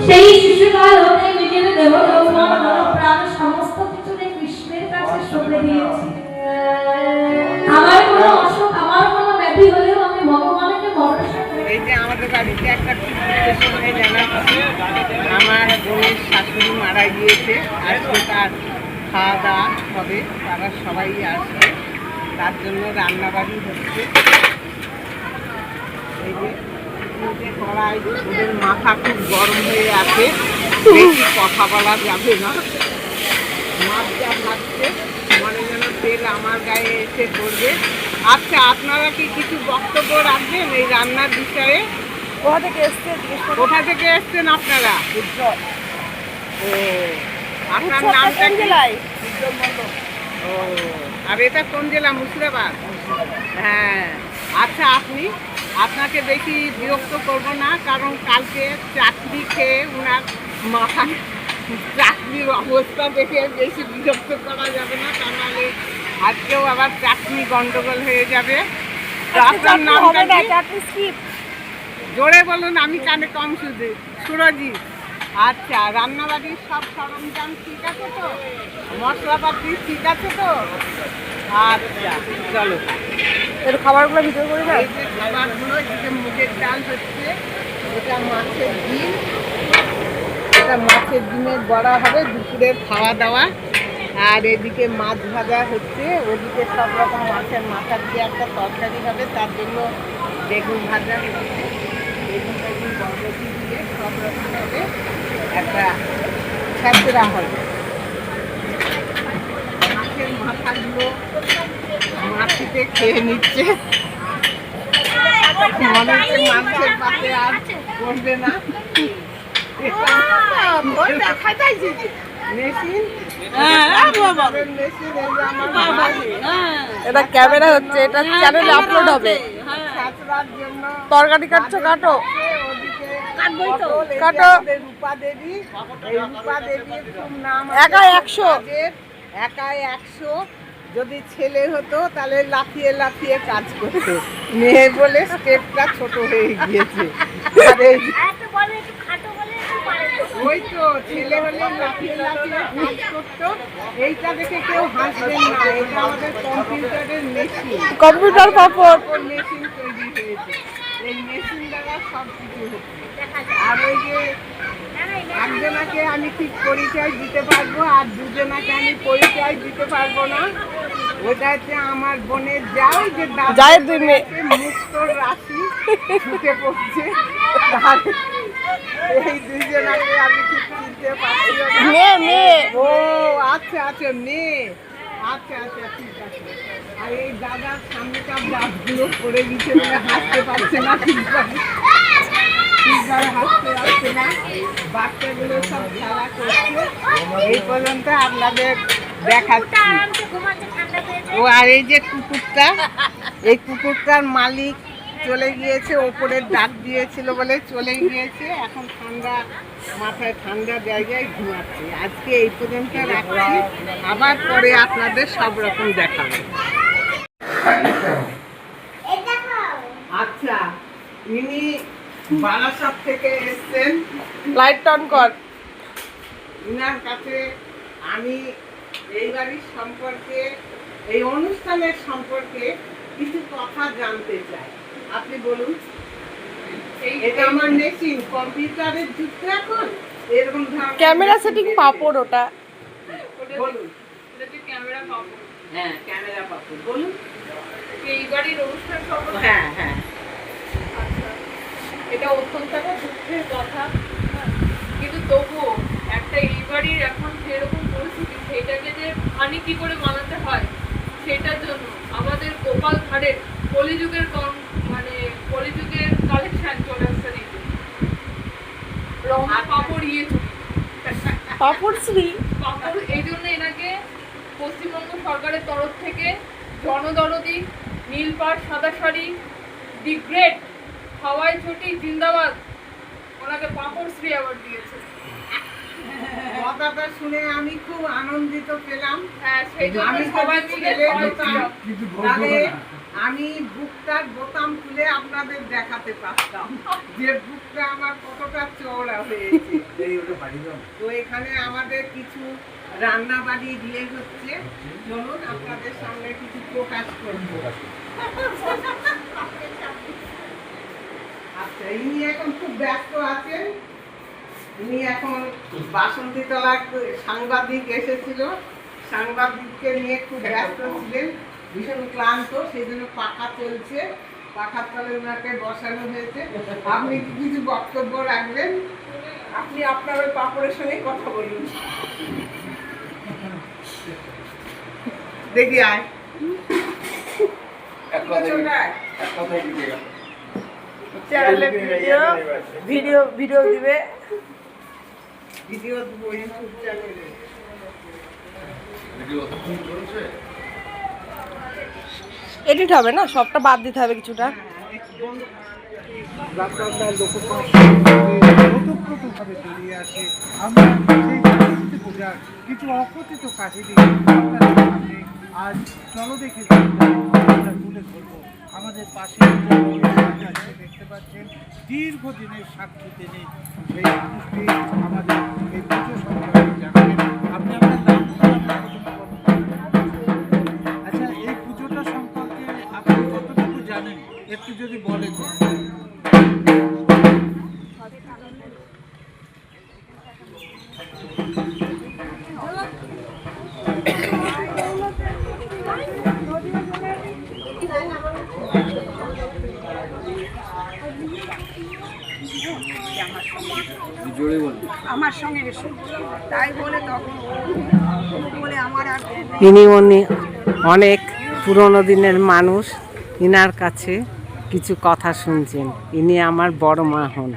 সেই শিশুকাল হতে নিজের দেহ যৌবন মন প্রাণ সমস্ত কিছু কৃষ্ণের কাছে সঁপে দিয়েছি। আমার কোনো অসুখ আমার কোনো ব্যাধি হলেও আমি ভগবানকে ভরসা করি। এই যে আমাদের বাড়িতে একটা বিশেষভাবে জানা আমার বোনের শাশুড়ি মারা গিয়েছে, আজকে তার খাওয়া দাওয়া হবে, তারা সবাই আসবে, তার জন্য রান্নাবাড়ি হচ্ছে। এই যে কড়াই, ওদের মাথা খুব গরম হয়ে আছে, বেশি কথা বলা যাবে না। মাছ যা ভাজছে মনে যেন তেল আমার গায়ে এসে পড়বে। আচ্ছা, আপনারা কি কিছু বক্তব্য রাখবেন এই রান্নার বিষয়ে? কোথা থেকে এসছেন আপনারা? ও, আপনার নামটা কি? ও, আর এটা কোন জেলা? মুর্শিদাবাদ। হ্যাঁ, আচ্ছা, আপনাকে বেশি বিরক্ত করবো না, কারণ কালকে চাকরি খেয়ে উনার মাথায় চাকরির অবস্থা দেখে বেশি বিরক্ত করা যাবে না, তা নাহলে আজকেও আবার চাকরি গন্ডগোল হয়ে যাবে। তো আপনার নামটা কি? জোরে বলুন, আমি কানে কম শুধু। সুরজিৎ। আচ্ছা, রান্নাবাড়ির সব সরঞ্জাম ঠিক আছে তো? মশলাপাতি ঠিক আছে তো? আচ্ছা, চলো একটু খাবারগুলো ভিতরে করে দাও। এই যে খাবারগুলো, এদিকে মুগের ডাল হচ্ছে, এটা মাছের ডিম, এটা মাছের ডিমের বড়া হবে দুপুরের খাওয়া দাওয়া। আর এদিকে মাছ ভাজা হচ্ছে, ওদিকে সব রকম মাছের মাথা দিয়ে একটা তরকারি হবে, তার জন্য বেগুন ভাজা হচ্ছে, বেগুন বরবটি দিয়ে সব রকম হবে, একটা ছেঁচড়া হবে। মাছের মাথাগুলো মাটিতে খেয়ে নিচ্ছে, মনে হচ্ছে মাছের পাতে আর করবে না। এটা ক্যামেরা হচ্ছে, এটা চ্যানেলে আপলোড হবে। তরকারি কাটছো, কাটো কাটো। রূপা দেবী, রূপা দেবীর খুব নাম, একাই 100, একাই 100। যদি ছেলে হতো তাহলে লাফিয়ে লাফিয়ে কাজ করতো, মেয়ে বলে স্টেপটা ছোট হয়ে গিয়েছে। ওই তো ছেলে হলে লাফিয়ে লাফিয়ে কাজ করতো। এইটা দেখে কেউ হাসবেন না, এটা আমাদের কম্পিউটারের মেশিন, কম্পিউটার পাপড় মেশিন তৈরি হয়েছে, এই মেশিন দ্বারা সব কিছু হচ্ছে। আর ওই যে একজনাকে আমি ঠিক পরিচয় দিতে পারবো আর দুজনাকে আমি পরিচয় দিতে পারবো না। ওটা হচ্ছে আমার বোনের যাও, যে যায় দুই মেয়ে, মুক্তর রাশি ঢুকে পড়ছে। এই দুইজনাকে আমি ঠিক চিনতে পারছি না। মেয়ে। ও আচ্ছা আচ্ছা, মেয়ে। আচ্ছা আচ্ছা, ঠিক আছে। আর এই দাদার সামনেকার দাঁতগুলো পড়ে গেছে বলে হাসতে পারছে না, ঠিকভাবে হাসতে পারছে না। বাচ্চাগুলো সব খেলা করছে। এই পর্যন্ত আপনাদের দেখাচ্ছি। ও, আর এই যে কুকুরটা, এই কুকুরটার মালিক চলে গিয়েছে, ওপরে ডাক দিয়েছিল বলে চলে গিয়েছে, এখন ঠান্ডা মাথায় ঠান্ডা জায়গায় ঘুমাচ্ছে। আজকে এই পর্যন্ত রাখছি, আবার পরে আপনাদের সব রকম দেখাবো। আচ্ছা, ইনি বারাসাত থেকে এসছেন। লাইট অন কর। ইনার কাছে আমি এই বাড়ির সম্পর্কে, এই অনুষ্ঠানের সম্পর্কে কিছু কথা জানতে চাই। আপনি বলুন। এটা আমার মেশিন, কম্পিউটারের যুগ তো এখন, এরকম ক্যামেরা সেটিং পাপড় ওটা। বলুন। ক্যামেরা পাবো। হ্যাঁ, ক্যামেরা পাপড় বলুন। এই বাড়ির অনুষ্ঠান সম্পর্কে? হ্যাঁ হ্যাঁ। এটা অত্যন্ত একটা দুঃখের কথা, কিন্তু তবুও একটা এই বাড়ির এখন যেরকম পরিস্থিতি, সেটাকে যে হানি কি করে মানাতে হয়, সেটার জন্য আমাদের গোপাল ভাড়ের কলিযুগের কালেকশন চলে আসছে। রঙা পাপড় পাপড়শ্রী পাপড়, এই জন্য এনাকে পশ্চিমবঙ্গ সরকারের তরফ থেকে জনদরদি, নীলপাড়, সাদা শাড়ি, দি গ্রেট, হাওয়াই ছুটি জিন্দাবাদ, ওনাকে পাপড়শ্রী অ্যাওয়ার্ড দিয়েছে। কথাটা শুনে আমি খুব আনন্দিত পেলাম। হ্যাঁ, সেই জন্য আমি সবাই যদি মিলে ছেলে হতাম, তাহলে আমি বুকটার বোতাম খুলে আপনাদের দেখাতে পারতাম যে বুকটা আমার কতটা চওড়া হয়েছে। তো এখানে আমাদের কিছু রান্না বাড়ি দিয়ে হচ্ছে, চলুন আপনাদের সামনে কিছু প্রকাশ করব। আচ্ছা, ইনি এখন খুব ব্যস্ত আছেন। ইনি এখন বাসন্তী তলার সাংবাদিক এসেছিল, সাংবাদিককে নিয়ে খুব ব্যস্ত ছিলেন, ভীষণ ক্লান্ত, সেই জন্য পাখা চলছে, পাখার তলে ওনাকে বসানো হয়েছে। আপনি কি কিছু বক্তব্য রাখবেন? আপনি আপনার ওই পাপড়ের সঙ্গে কথা বলুন। দেখি আয় চ্যানেলে ভিডিও ভিডিও দিবে। ভিডিও দেবো ইউটিউব চ্যানেলে। এডিট হবে না, সবটা বাদ দিতে হবে কিছুটা। ওতপ্রোতভাবে জড়িয়ে আছে। আমরা সেই সংস্কৃতি পূজার কিছু অকথিত কাহিনী আপনাদের সামনে আজ চলো দেখে আমরা তুলে ধরবো। আমাদের পাশে দেখতে পাচ্ছেন দীর্ঘদিনের সাক্ষী তিনি সেই মানুষটি আমাদের এই পুজো সম্পর্কে জানাবেন। আপনি আপনার নাম আচ্ছা, এই পুজোটা সম্পর্কে আপনি কতটুকু জানেন একটু যদি বলেন। আমার সঙ্গে এসে তাই বলে তখন বলে আমার আর ইনি অনেক পুরনো দিনের মানুষ, ইনার কাছে কিছু কথা শুনছেন। ইনি আমার বড় মা হন,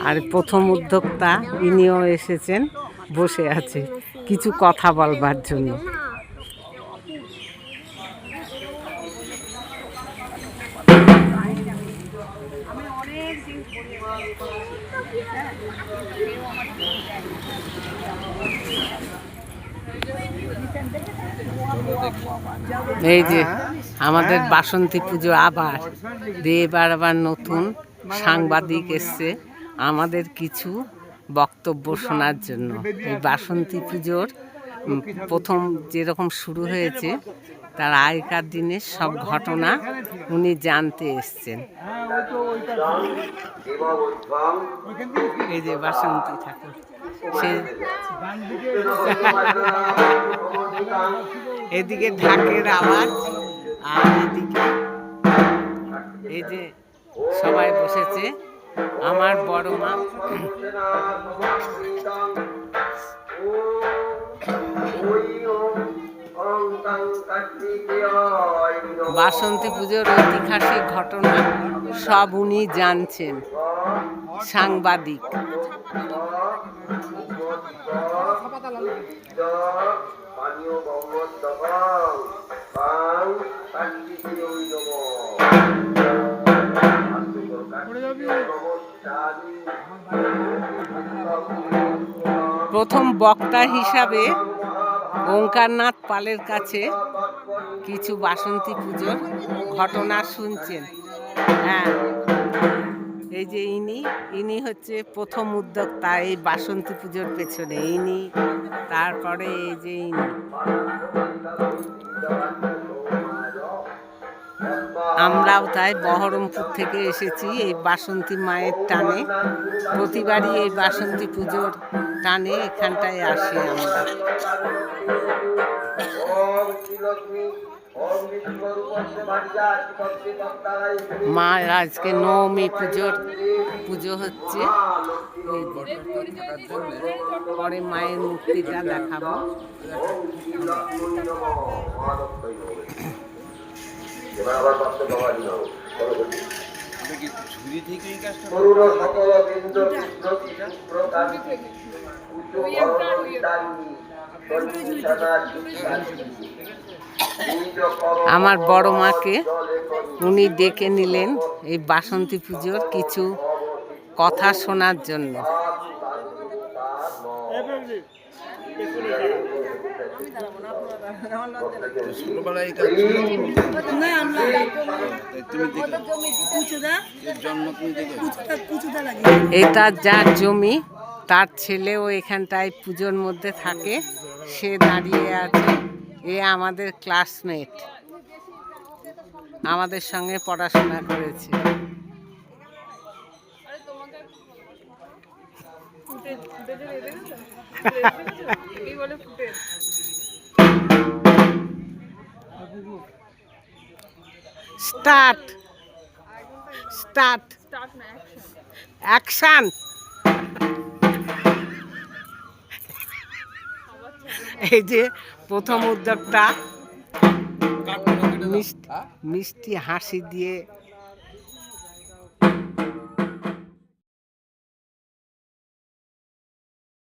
আর প্রথম উদ্যোক্তা ইনিও এসেছেন, বসে আছে কিছু কথা বলবার জন্য। আমি অনেক দিন এই যে আমাদের বাসন্তী পুজো আবার এবার আবার নতুন সাংবাদিক এসছে আমাদের কিছু বক্তব্য শোনার জন্য। এই বাসন্তী পুজোর প্রথম যেরকম শুরু হয়েছে তার আগেকার দিনের সব ঘটনা উনি জানতে এসছেন। এই যে বাসন্তী ঠাকুর, সে এদিকে ঢাকের আওয়াজ, আর এদিকে এই যে সবাই বসেছে। আমার বড় মা বাসন্তী পুজোর ঐতিহাসিক ঘটনা সব উনি জানছেন, সাংবাদিক। প্রথম বক্তা হিসাবে ওঙ্কারনাথ পালের কাছে কিছু বাসন্তী পুজোর ঘটনা শুনছেন। হ্যাঁ, এই যে ইনি হচ্ছে প্রথম উদ্যোক্তা এই বাসন্তী পুজোর পেছনে ইনি। তারপরে এই যে ইনি। আমরাও তাই বহরমপুর থেকে এসেছি এই বাসন্তী মায়ের টানে। প্রতিবারই এই বাসন্তী পুজোর টানে এখানটায় আসি আমরা। মা আজকে নবমী পুজো হচ্ছে, পরে মায়ের মূর্তিটা দেখাবো। আমার বড় মাকে উনি ডেকে নিলেন এই বাসন্তী পুজোর কিছু কথা শোনার জন্য। ছোটবেলায় কাজ ছিল? তাই তুমি দেখলে? এর জন্ম তুমি দেখলে? এটা যার জমি, তার ছেলেও এখানটায় পুজোর মধ্যে থাকে, সে দাঁড়িয়ে আছে। এ আমাদের ক্লাসমেট, আমাদের সঙ্গে পড়াশোনা করেছে। আরে তোমাকে ফুটেজ ফুটেজে দেখেছো? এই বলে ফুটেজ। স্টার্ট স্টার্ট স্টার্ট না, অ্যাকশন। অ্যাকশন। এই যে প্রথম উদ্যোগটা মিষ্টি হাসি দিয়ে